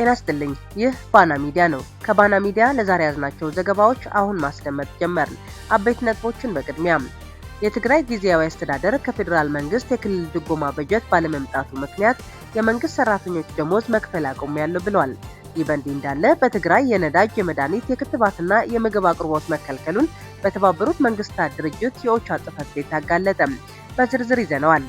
ጤና ይስጥልኝ። ይህ ባና ሚዲያ ነው። ከባና ሚዲያ ለዛሬ ያዝናቸው ዘገባዎች አሁን ማስደመጥ ጀመርን። አበይት ነጥቦችን በቅድሚያ የትግራይ ጊዜያዊ አስተዳደር ከፌዴራል መንግስት የክልል ድጎማ በጀት ባለመምጣቱ ምክንያት የመንግስት ሰራተኞች ደሞዝ መክፈል አቁሜያለሁ ብለዋል። ይህ በእንዲህ እንዳለ በትግራይ የነዳጅ፣ የመድኃኒት፣ የክትባትና የምግብ አቅርቦት መከልከሉን በተባበሩት መንግስታት ድርጅት የኦቻ ጽሕፈት ቤት አጋለጠ። በዝርዝር ይዘነዋል።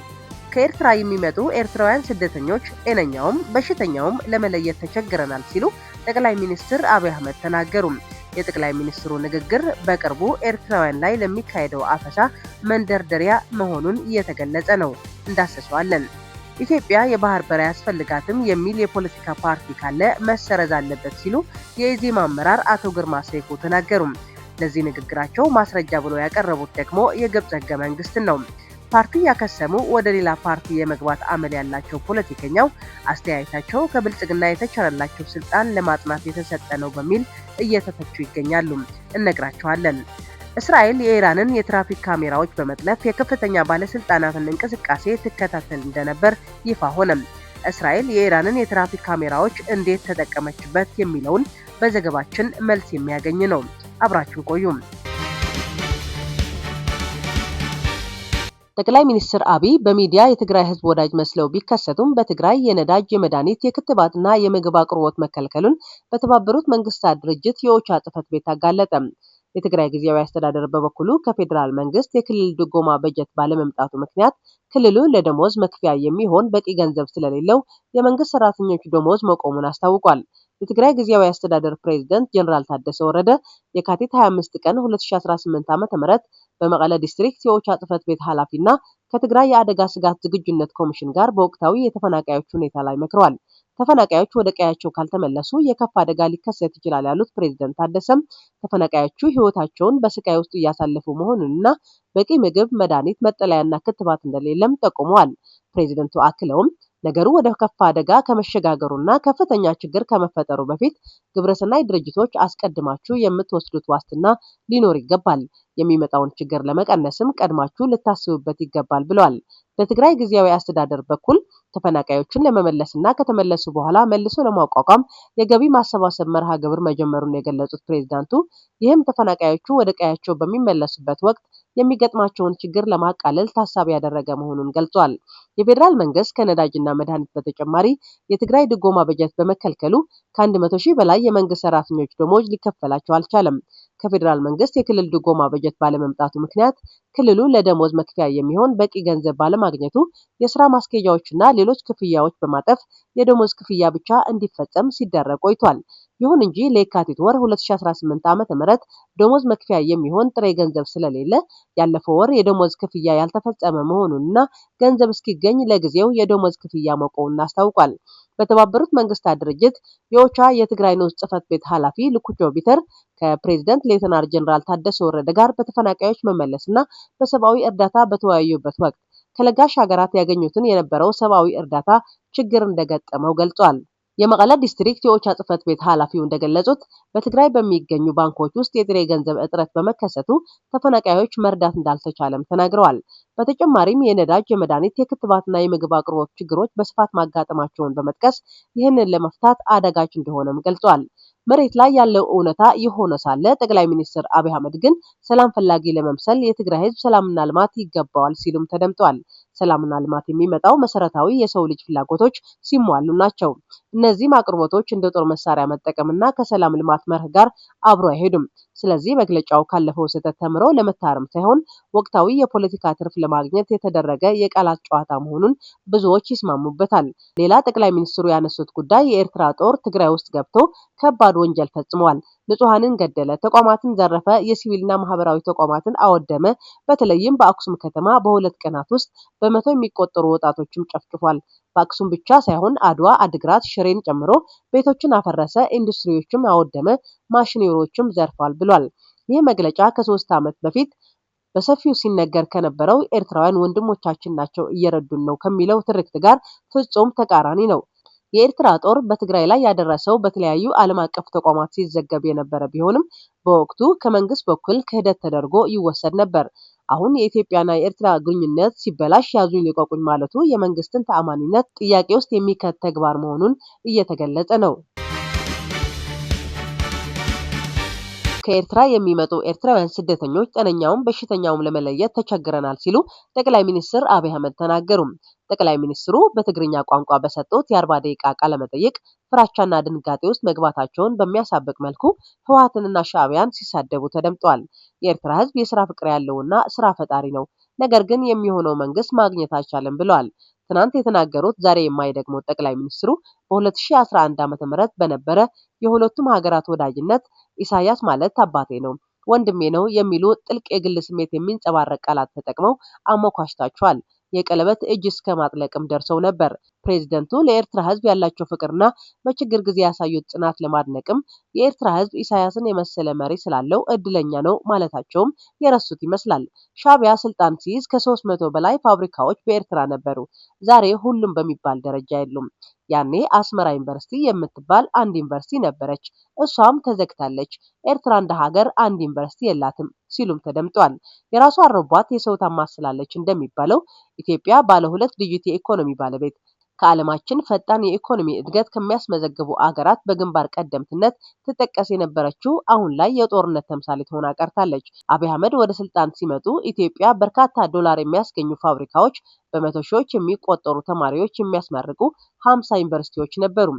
ከኤርትራ የሚመጡ ኤርትራውያን ስደተኞች ጤነኛውም በሽተኛውም ለመለየት ተቸግረናል ሲሉ ጠቅላይ ሚኒስትር አብይ አህመድ ተናገሩ። የጠቅላይ ሚኒስትሩ ንግግር በቅርቡ ኤርትራውያን ላይ ለሚካሄደው አፈሳ መንደርደሪያ መሆኑን እየተገለጸ ነው። እንዳሰሰዋለን። ኢትዮጵያ የባህር በር አያስፈልጋትም የሚል የፖለቲካ ፓርቲ ካለ መሰረዝ አለበት ሲሉ የኢዜማ አመራር አቶ ግርማ ሰይፉ ተናገሩ። ለዚህ ንግግራቸው ማስረጃ ብሎ ያቀረቡት ደግሞ የግብጽ ሕገ መንግስትን ነው። ፓርቲ ያከሰሙ ወደ ሌላ ፓርቲ የመግባት አመል ያላቸው ፖለቲከኛው አስተያየታቸው ከብልጽግና የተቸረላቸው ስልጣን ለማጥናት የተሰጠ ነው በሚል እየተተቹ ይገኛሉ። እነግራቸዋለን። እስራኤል የኢራንን የትራፊክ ካሜራዎች በመጥለፍ የከፍተኛ ባለስልጣናትን እንቅስቃሴ ትከታተል እንደነበር ይፋ ሆነ። እስራኤል የኢራንን የትራፊክ ካሜራዎች እንዴት ተጠቀመችበት የሚለውን በዘገባችን መልስ የሚያገኝ ነው። አብራችሁ ቆዩ። ጠቅላይ ሚኒስትር አብይ በሚዲያ የትግራይ ህዝብ ወዳጅ መስለው ቢከሰቱም በትግራይ የነዳጅ፣ የመድኃኒት፣ የክትባትና የምግብ አቅርቦት መከልከሉን በተባበሩት መንግስታት ድርጅት የኦቻ ጽሕፈት ቤት አጋለጠ። የትግራይ ጊዜያዊ አስተዳደር በበኩሉ ከፌዴራል መንግስት የክልል ድጎማ በጀት ባለመምጣቱ ምክንያት ክልሉ ለደሞዝ መክፈያ የሚሆን በቂ ገንዘብ ስለሌለው የመንግስት ሰራተኞች ደሞዝ መቆሙን አስታውቋል። የትግራይ ጊዜያዊ አስተዳደር ፕሬዝዳንት ጀነራል ታደሰ ወረደ የካቲት 25 ቀን 2018 ዓ.ም በመቀለ ዲስትሪክት የኦቻ ጽሕፈት ቤት ኃላፊና ከትግራይ የአደጋ ስጋት ዝግጁነት ኮሚሽን ጋር በወቅታዊ የተፈናቃዮች ሁኔታ ላይ መክረዋል። ተፈናቃዮች ወደ ቀያቸው ካልተመለሱ የከፋ አደጋ ሊከሰት ይችላል ያሉት ፕሬዝዳንት ታደሰም ተፈናቃዮቹ ህይወታቸውን በስቃይ ውስጥ እያሳለፉ መሆኑንና በቂ ምግብ፣ መድኃኒት፣ መጠለያና ክትባት እንደሌለም ጠቁመዋል። ፕሬዝዳንቱ አክለውም ነገሩ ወደ ከፋ አደጋ ከመሸጋገሩና ከፍተኛ ችግር ከመፈጠሩ በፊት ግብረሰናይ ድርጅቶች አስቀድማችሁ የምትወስዱት ዋስትና ሊኖር ይገባል። የሚመጣውን ችግር ለመቀነስም ቀድማችሁ ልታስቡበት ይገባል ብለዋል። በትግራይ ጊዜያዊ አስተዳደር በኩል ተፈናቃዮችን ለመመለስና ከተመለሱ በኋላ መልሶ ለማቋቋም የገቢ ማሰባሰብ መርሃ ግብር መጀመሩን የገለጹት ፕሬዝዳንቱ ይህም ተፈናቃዮቹ ወደ ቀያቸው በሚመለሱበት ወቅት የሚገጥማቸውን ችግር ለማቃለል ታሳቢ ያደረገ መሆኑን ገልጿል። የፌዴራል መንግስት ከነዳጅና መድኃኒት በተጨማሪ የትግራይ ድጎማ በጀት በመከልከሉ ከ100 ሺህ በላይ የመንግስት ሰራተኞች ደሞዝ ሊከፈላቸው አልቻለም። ከፌዴራል መንግስት የክልል ድጎማ በጀት ባለመምጣቱ ምክንያት ክልሉ ለደሞዝ መክፈያ የሚሆን በቂ ገንዘብ ባለማግኘቱ የስራ ማስኬጃዎችና ሌሎች ክፍያዎች በማጠፍ የደሞዝ ክፍያ ብቻ እንዲፈጸም ሲደረግ ቆይቷል። ይሁን እንጂ ለየካቲት ወር 2018 ዓ.ም ደሞዝ መክፈያ የሚሆን ጥሬ ገንዘብ ስለሌለ ያለፈው ወር የደሞዝ ክፍያ ያልተፈጸመ መሆኑንና ገንዘብ እስኪገኝ ለጊዜው የደሞዝ ክፍያ መቆሙን አስታውቋል። በተባበሩት መንግስታት ድርጅት የኦቻ የትግራይ ንዑስ ጽሕፈት ቤት ኃላፊ ልኩቾ ቢተር ከፕሬዝዳንት ሌተናል ጀነራል ታደሰ ወረደ ጋር በተፈናቃዮች መመለስና በሰብአዊ እርዳታ በተወያዩበት ወቅት ከለጋሽ ሀገራት ያገኙትን የነበረው ሰብአዊ እርዳታ ችግር እንደገጠመው ገልጿል። የመቀለ ዲስትሪክት የኦቻ ጽሕፈት ቤት ኃላፊው እንደገለጹት በትግራይ በሚገኙ ባንኮች ውስጥ የጥሬ ገንዘብ እጥረት በመከሰቱ ተፈናቃዮች መርዳት እንዳልተቻለም ተናግረዋል። በተጨማሪም የነዳጅ፣ የመድኃኒት፣ የክትባትና የምግብ አቅርቦት ችግሮች በስፋት ማጋጠማቸውን በመጥቀስ ይህንን ለመፍታት አዳጋች እንደሆነም ገልጿል። መሬት ላይ ያለው እውነታ የሆነ ሳለ ጠቅላይ ሚኒስትር አብይ አህመድ ግን ሰላም ፈላጊ ለመምሰል የትግራይ ህዝብ ሰላምና ልማት ይገባዋል ሲሉም ተደምጠዋል። ሰላምና ልማት የሚመጣው መሰረታዊ የሰው ልጅ ፍላጎቶች ሲሟሉ ናቸው። እነዚህም አቅርቦቶች እንደ ጦር መሳሪያ መጠቀምና ከሰላም ልማት መርህ ጋር አብሮ አይሄዱም። ስለዚህ መግለጫው ካለፈው ስህተት ተምሮ ለመታረም ሳይሆን ወቅታዊ የፖለቲካ ትርፍ ለማግኘት የተደረገ የቃላት ጨዋታ መሆኑን ብዙዎች ይስማሙበታል። ሌላ ጠቅላይ ሚኒስትሩ ያነሱት ጉዳይ የኤርትራ ጦር ትግራይ ውስጥ ገብቶ ከባድ ወንጀል ፈጽሟል። ንጹሃንን ገደለ፣ ተቋማትን ዘረፈ፣ የሲቪልና ማህበራዊ ተቋማትን አወደመ። በተለይም በአክሱም ከተማ በሁለት ቀናት ውስጥ በመቶ የሚቆጠሩ ወጣቶችም ጨፍጭፏል። በአክሱም ብቻ ሳይሆን አድዋ፣ አድግራት፣ ሽሬን ጨምሮ ቤቶችን አፈረሰ፣ ኢንዱስትሪዎችም አወደመ፣ ማሽነሪዎችም ዘርፏል ብሏል። ይህ መግለጫ ከ3 ዓመት በፊት በሰፊው ሲነገር ከነበረው ኤርትራውያን ወንድሞቻችን ናቸው እየረዱን ነው ከሚለው ትርክት ጋር ፍጹም ተቃራኒ ነው። የኤርትራ ጦር በትግራይ ላይ ያደረሰው በተለያዩ ዓለም አቀፍ ተቋማት ሲዘገብ የነበረ ቢሆንም በወቅቱ ከመንግስት በኩል ክህደት ተደርጎ ይወሰድ ነበር። አሁን የኢትዮጵያና የኤርትራ ግንኙነት ሲበላሽ ያዙኝ ልቀቁኝ ማለቱ የመንግስትን ተአማኒነት ጥያቄ ውስጥ የሚከት ተግባር መሆኑን እየተገለጸ ነው። ከኤርትራ የሚመጡ ኤርትራውያን ስደተኞች ጤነኛውን በሽተኛውን ለመለየት ተቸግረናል ሲሉ ጠቅላይ ሚኒስትር አብይ አህመድ ተናገሩ። ጠቅላይ ሚኒስትሩ በትግርኛ ቋንቋ በሰጡት የ40 ደቂቃ ቃለ መጠይቅ ፍራቻና ድንጋጤ ውስጥ መግባታቸውን በሚያሳብቅ መልኩ ህወሓትንና ሻዕቢያን ሲሳደቡ ተደምጠዋል። የኤርትራ ህዝብ የስራ ፍቅር ያለውና ስራ ፈጣሪ ነው፣ ነገር ግን የሚሆነው መንግስት ማግኘት አልቻለም ብለዋል። ትናንት የተናገሩት ዛሬ የማይደግሙት ጠቅላይ ሚኒስትሩ በ2011 ዓ.ም በነበረ የሁለቱም ሀገራት ወዳጅነት ኢሳያስ ማለት አባቴ ነው፣ ወንድሜ ነው የሚሉ ጥልቅ የግል ስሜት የሚንጸባረቅ ቃላት ተጠቅመው አሞካሽታቸዋል። የቀለበት እጅ እስከ ማጥለቅም ደርሰው ነበር። ፕሬዝደንቱ ለኤርትራ ህዝብ ያላቸው ፍቅርና በችግር ጊዜ ያሳዩት ጽናት ለማድነቅም የኤርትራ ህዝብ ኢሳያስን የመሰለ መሪ ስላለው እድለኛ ነው ማለታቸውም የረሱት ይመስላል። ሻዕቢያ ስልጣን ሲይዝ ከ300 በላይ ፋብሪካዎች በኤርትራ ነበሩ። ዛሬ ሁሉም በሚባል ደረጃ የሉም። ያኔ አስመራ ዩኒቨርሲቲ የምትባል አንድ ዩኒቨርሲቲ ነበረች፣ እሷም ተዘግታለች። ኤርትራ እንደ ሀገር አንድ ዩኒቨርሲቲ የላትም ሲሉም ተደምጧል። የራሷ አረቧት የሰው ታማስላለች እንደሚባለው ኢትዮጵያ ባለ 2 ዲጂት የኢኮኖሚ ባለቤት ከዓለማችን ፈጣን የኢኮኖሚ እድገት ከሚያስመዘግቡ አገራት በግንባር ቀደምትነት ትጠቀስ የነበረችው አሁን ላይ የጦርነት ተምሳሌት ሆና ቀርታለች። አብይ አህመድ ወደ ስልጣን ሲመጡ ኢትዮጵያ በርካታ ዶላር የሚያስገኙ ፋብሪካዎች፣ በመቶ ሺዎች የሚቆጠሩ ተማሪዎች የሚያስመርቁ 50 ዩኒቨርሲቲዎች ነበሩ።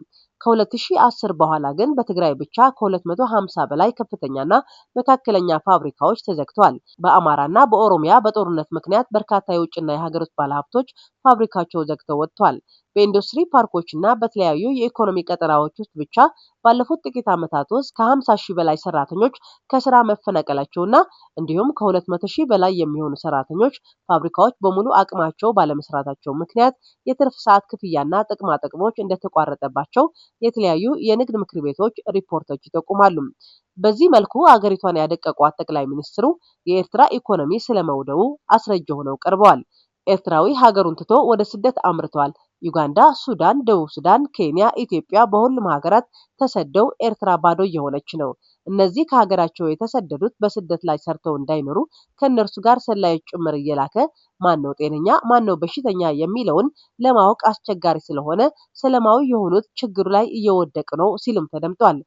ከ2010 በኋላ ግን በትግራይ ብቻ ከ250 በላይ ከፍተኛና መካከለኛ ፋብሪካዎች ተዘግተዋል። በአማራና በኦሮሚያ በጦርነት ምክንያት በርካታ የውጭና የሀገር ውስጥ ባለሀብቶች ፋብሪካቸው ዘግተው ወጥተዋል። በኢንዱስትሪ ፓርኮችና በተለያዩ የኢኮኖሚ ቀጠናዎች ውስጥ ብቻ ባለፉት ጥቂት ዓመታት ውስጥ ከ50 ሺህ በላይ ሰራተኞች ከስራ መፈናቀላቸውና እንዲሁም ከ200 ሺህ በላይ የሚሆኑ ሰራተኞች ፋብሪካዎች በሙሉ አቅማቸው ባለመስራታቸው ምክንያት የትርፍ ሰዓት ክፍያና ጥቅማ ጥቅሞች እንደተቋረጠባቸው የተለያዩ የንግድ ምክር ቤቶች ሪፖርቶች ይጠቁማሉ። በዚህ መልኩ አገሪቷን ያደቀቋት ጠቅላይ ሚኒስትሩ የኤርትራ ኢኮኖሚ ስለመውደው አስረጅ ሆነው ቀርበዋል። ኤርትራዊ ሀገሩን ትቶ ወደ ስደት አምርተዋል። ዩጋንዳ፣ ሱዳን፣ ደቡብ ሱዳን፣ ኬንያ፣ ኢትዮጵያ በሁሉም ሀገራት ተሰደው ኤርትራ ባዶ እየሆነች ነው። እነዚህ ከሀገራቸው የተሰደዱት በስደት ላይ ሰርተው እንዳይኖሩ ከእነርሱ ጋር ሰላዮች ጭምር እየላከ ማነው ጤነኛ ማነው በሽተኛ የሚለውን ለማወቅ አስቸጋሪ ስለሆነ ሰላማዊ የሆኑት ችግሩ ላይ እየወደቁ ነው ሲሉም ተደምጧል።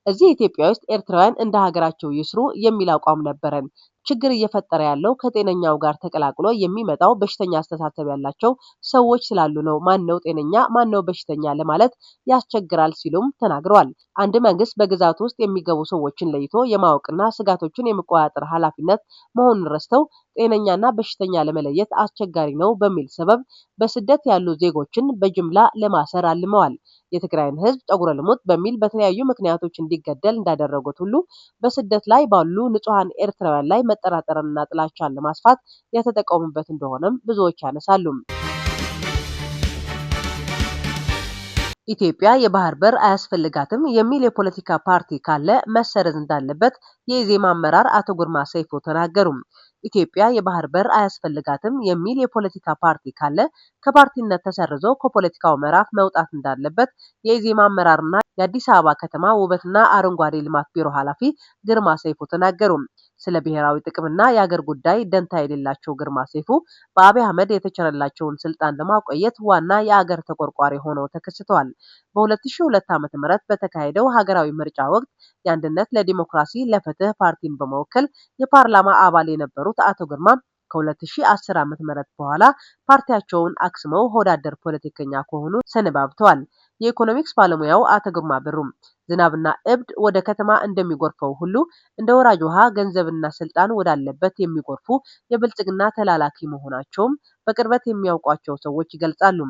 እዚህ ኢትዮጵያ ውስጥ ኤርትራውያን እንደ ሀገራቸው ይስሩ የሚል አቋም ነበረን። ችግር እየፈጠረ ያለው ከጤነኛው ጋር ተቀላቅሎ የሚመጣው በሽተኛ አስተሳሰብ ያላቸው ሰዎች ስላሉ ነው። ማነው ጤነኛ ማነው በሽተኛ ለማለት ያስቸግራል ሲሉም ተናግረዋል። አንድ መንግስት በግዛቱ ውስጥ የሚገቡ ሰዎችን ለይቶ የማወቅና ስጋቶችን የመቆጣጠር ኃላፊነት መሆኑን ረስተው ጤነኛና በሽተኛ ለመለየት አስቸጋሪ ነው በሚል ሰበብ በስደት ያሉ ዜጎችን በጅምላ ለማሰር አልመዋል። የትግራይን ህዝብ ጠጉረ ልሙጥ በሚል በተለያዩ ምክንያቶች እንዲገደል እንዳደረጉት ሁሉ በስደት ላይ ባሉ ንጹሃን ኤርትራውያን ላይ መጠራጠርንና ጥላቻን ለማስፋት የተጠቀሙበት እንደሆነም ብዙዎች ያነሳሉ። ኢትዮጵያ የባህር በር አያስፈልጋትም የሚል የፖለቲካ ፓርቲ ካለ መሰረዝ እንዳለበት የኢዜማ አመራር አቶ ግርማ ሰይፉ ተናገሩ። ኢትዮጵያ የባህር በር አያስፈልጋትም የሚል የፖለቲካ ፓርቲ ካለ ከፓርቲነት ተሰርዞ ከፖለቲካው ምዕራፍ መውጣት እንዳለበት የኢዜማ አመራርና የአዲስ አበባ ከተማ ውበትና አረንጓዴ ልማት ቢሮ ኃላፊ ግርማ ሰይፉ ተናገሩ። ስለ ብሔራዊ ጥቅምና የአገር ጉዳይ ደንታ የሌላቸው ግርማ ሰይፉ በአብይ አህመድ የተቸረላቸውን ስልጣን ለማቆየት ዋና የአገር ተቆርቋሪ ሆነው ተከስተዋል። በ2002 ዓ.ም በተካሄደው ሀገራዊ ምርጫ ወቅት የአንድነት ለዲሞክራሲ ለፍትህ ፓርቲን በመወከል የፓርላማ አባል የነበሩት አቶ ግርማ ከ2010 ዓ.ም በኋላ ፓርቲያቸውን አክስመው ሆዳደር ፖለቲከኛ ከሆኑ ሰነባብተዋል። የኢኮኖሚክስ ባለሙያው አቶ ግርማ ብሩም ዝናብና እብድ ወደ ከተማ እንደሚጎርፈው ሁሉ እንደ ወራጅ ውሃ ገንዘብና ስልጣን ወዳለበት የሚጎርፉ የብልጽግና ተላላኪ መሆናቸውም በቅርበት የሚያውቋቸው ሰዎች ይገልጻሉ።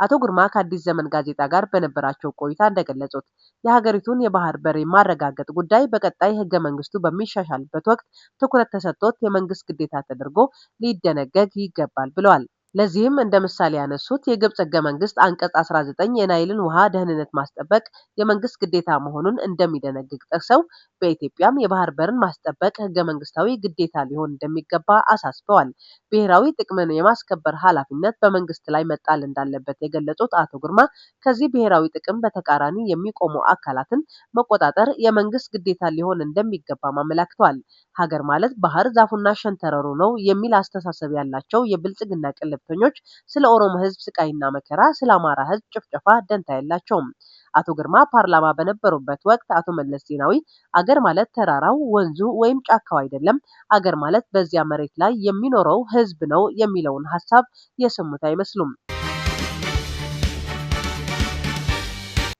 አቶ ግርማ ከአዲስ ዘመን ጋዜጣ ጋር በነበራቸው ቆይታ እንደገለጹት የሀገሪቱን የባህር በር የማረጋገጥ ጉዳይ በቀጣይ ህገ መንግስቱ በሚሻሻልበት ወቅት ትኩረት ተሰጥቶት የመንግስት ግዴታ ተደርጎ ሊደነገግ ይገባል ብለዋል። ለዚህም እንደ ምሳሌ ያነሱት የግብጽ ህገ መንግስት አንቀጽ 19 የናይልን ውሃ ደህንነት ማስጠበቅ የመንግስት ግዴታ መሆኑን እንደሚደነግግ ጠቅሰው በኢትዮጵያም የባህር በርን ማስጠበቅ ህገ መንግስታዊ ግዴታ ሊሆን እንደሚገባ አሳስበዋል። ብሔራዊ ጥቅምን የማስከበር ኃላፊነት በመንግስት ላይ መጣል እንዳለበት የገለጹት አቶ ግርማ ከዚህ ብሔራዊ ጥቅም በተቃራኒ የሚቆሙ አካላትን መቆጣጠር የመንግስት ግዴታ ሊሆን እንደሚገባ አመላክተዋል። ሀገር ማለት ባህር ዛፉና ሸንተረሩ ነው የሚል አስተሳሰብ ያላቸው የብልጽግና ቅልብተኞች ስለ ኦሮሞ ህዝብ ስቃይና መከራ፣ ስለ አማራ ህዝብ ጭፍጨፋ ደንታ የላቸውም። አቶ ግርማ ፓርላማ በነበሩበት ወቅት አቶ መለስ ዜናዊ አገር ማለት ተራራው፣ ወንዙ ወይም ጫካው አይደለም፣ አገር ማለት በዚያ መሬት ላይ የሚኖረው ህዝብ ነው የሚለውን ሐሳብ የሰሙት አይመስሉም።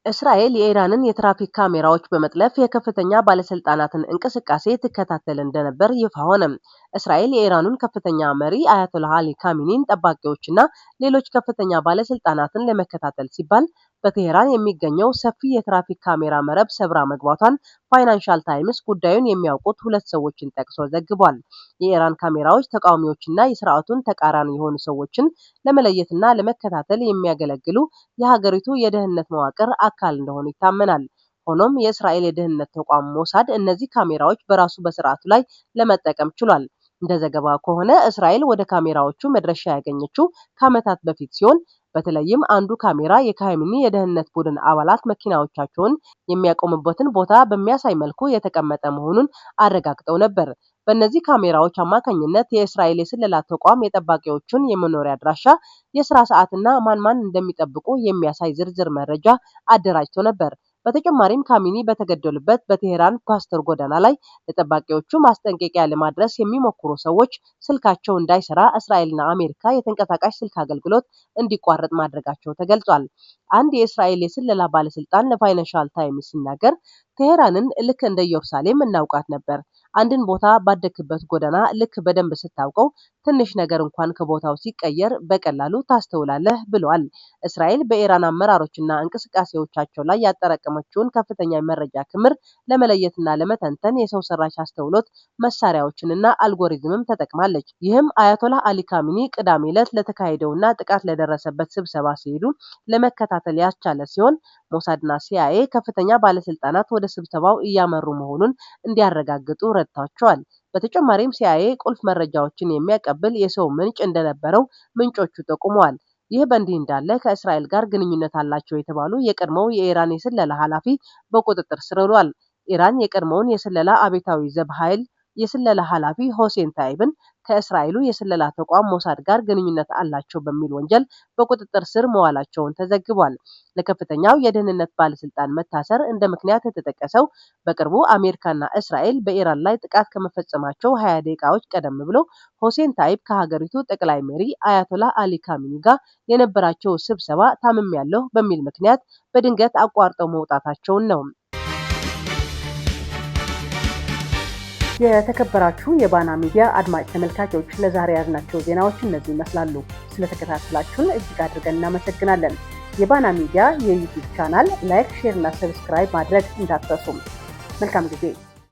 እስራኤል የኢራንን የትራፊክ ካሜራዎች በመጥለፍ የከፍተኛ ባለስልጣናትን እንቅስቃሴ ትከታተል እንደነበር ይፋ ሆነ። እስራኤል የኢራኑን ከፍተኛ መሪ አያቶላህ አሊ ካሚኒን ጠባቂዎችና ሌሎች ከፍተኛ ባለስልጣናትን ለመከታተል ሲባል በቴሄራን የሚገኘው ሰፊ የትራፊክ ካሜራ መረብ ሰብራ መግባቷን ፋይናንሻል ታይምስ ጉዳዩን የሚያውቁት ሁለት ሰዎችን ጠቅሶ ዘግቧል። የኢራን ካሜራዎች ተቃዋሚዎችና የስርዓቱን ተቃራኒ የሆኑ ሰዎችን ለመለየትና ለመከታተል የሚያገለግሉ የሀገሪቱ የደህንነት መዋቅር አካል እንደሆኑ ይታመናል። ሆኖም የእስራኤል የደህንነት ተቋም ሞሳድ እነዚህ ካሜራዎች በራሱ በስርዓቱ ላይ ለመጠቀም ችሏል። እንደ ዘገባ ከሆነ እስራኤል ወደ ካሜራዎቹ መድረሻ ያገኘችው ከዓመታት በፊት ሲሆን በተለይም አንዱ ካሜራ የካሚኒ የደህንነት ቡድን አባላት መኪናዎቻቸውን የሚያቆሙበትን ቦታ በሚያሳይ መልኩ የተቀመጠ መሆኑን አረጋግጠው ነበር። በእነዚህ ካሜራዎች አማካኝነት የእስራኤል የስለላ ተቋም የጠባቂዎቹን የመኖሪያ አድራሻ፣ የስራ ሰዓትና ማን እንደሚጠብቁ የሚያሳይ ዝርዝር መረጃ አደራጅቶ ነበር። በተጨማሪም ካሚኒ በተገደሉበት በቴሄራን ፓስተር ጎዳና ላይ ለጠባቂዎቹ ማስጠንቀቂያ ለማድረስ የሚሞክሩ ሰዎች ስልካቸው እንዳይሰራ እስራኤልና አሜሪካ የተንቀሳቃሽ ስልክ አገልግሎት እንዲቋረጥ ማድረጋቸው ተገልጿል። አንድ የእስራኤል የስለላ ባለስልጣን ለፋይናንሻል ታይምስ ሲናገር ቴሄራንን ልክ እንደ ኢየሩሳሌም እናውቃት ነበር። አንድን ቦታ ባደክበት ጎዳና ልክ በደንብ ስታውቀው ትንሽ ነገር እንኳን ከቦታው ሲቀየር በቀላሉ ታስተውላለህ ብለዋል። እስራኤል በኢራን አመራሮችና እንቅስቃሴዎቻቸው ላይ ያጠራቀመችውን ከፍተኛ የመረጃ ክምር ለመለየትና ለመተንተን የሰው ሰራሽ አስተውሎት መሳሪያዎችንና አልጎሪዝምም ተጠቅማለች። ይህም አያቶላህ አሊ ካሚኒ ቅዳሜ ዕለት ለተካሄደውና ጥቃት ለደረሰበት ስብሰባ ሲሄዱ ለመከታተል ያስቻለ ሲሆን ሞሳድና ሲአይኤ ከፍተኛ ባለስልጣናት ወደ ስብሰባው እያመሩ መሆኑን እንዲያረጋግጡ ረድቷቸዋል። በተጨማሪም ሲአይኤ ቁልፍ መረጃዎችን የሚያቀብል የሰው ምንጭ እንደነበረው ምንጮቹ ጠቁመዋል። ይህ በእንዲህ እንዳለ ከእስራኤል ጋር ግንኙነት አላቸው የተባሉ የቀድሞው የኢራን የስለላ ኃላፊ በቁጥጥር ስር ውለዋል። ኢራን የቀድሞውን የስለላ አብዮታዊ ዘብ ኃይል የስለላ ኃላፊ ሆሴን ታይብን ከእስራኤሉ የስለላ ተቋም ሞሳድ ጋር ግንኙነት አላቸው በሚል ወንጀል በቁጥጥር ስር መዋላቸውን ተዘግቧል። ለከፍተኛው የደህንነት ባለስልጣን መታሰር እንደ ምክንያት የተጠቀሰው በቅርቡ አሜሪካና እስራኤል በኢራን ላይ ጥቃት ከመፈጸማቸው 20 ደቂቃዎች ቀደም ብሎ ሆሴን ታይብ ከሀገሪቱ ጠቅላይ መሪ አያቶላህ አሊ ካሚኒ ጋር የነበራቸው ስብሰባ ታምሜያለሁ በሚል ምክንያት በድንገት አቋርጠው መውጣታቸውን ነው። የተከበራችሁ የባና ሚዲያ አድማጭ ተመልካቾች ለዛሬ ያዝናቸው ዜናዎች እነዚህ ይመስላሉ። ስለተከታተላችሁን እጅግ አድርገን እናመሰግናለን። የባና ሚዲያ የዩቲዩብ ቻናል ላይክ፣ ሼር እና ሰብስክራይብ ማድረግ እንዳትረሱ። መልካም ጊዜ